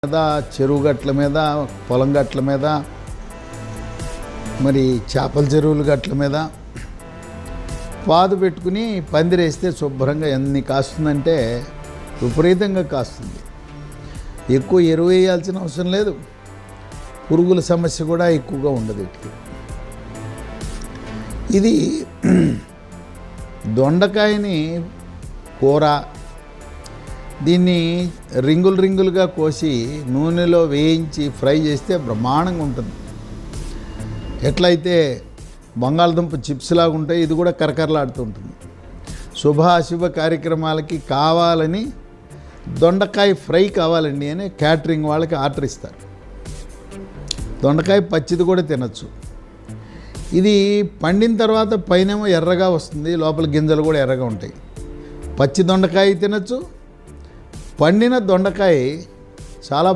మీద చెరువు గట్ల మీద పొలం గట్ల మీద మరి చేపల చెరువుల గట్ల మీద పాదు పెట్టుకుని పందిరేస్తే శుభ్రంగా ఎన్ని కాస్తుందంటే విపరీతంగా కాస్తుంది. ఎక్కువ ఎరువు వేయాల్సిన అవసరం లేదు. పురుగుల సమస్య కూడా ఎక్కువగా ఉండదు. ఇది దొండకాయని కూర, దీన్ని రింగులుగా కోసి నూనెలో వేయించి ఫ్రై చేస్తే బ్రహ్మాండంగా ఉంటుంది. ఎట్లయితే బంగాళదుంప చిప్స్ లాగా ఉంటాయి, ఇది కూడా కరకరలాడుతూ ఉంటుంది. శుభాశుభ కార్యక్రమాలకి కావాలని దొండకాయ ఫ్రై కావాలండి అని క్యాటరింగ్ వాళ్ళకి ఆర్డర్ ఇస్తారు. దొండకాయ పచ్చిది కూడా తినచ్చు. ఇది పండిన తర్వాత పైనేమో ఎర్రగా వస్తుంది, లోపల గింజలు కూడా ఎర్రగా ఉంటాయి. పచ్చి దొండకాయ తినచ్చు. పండిన దొండకాయ చాలా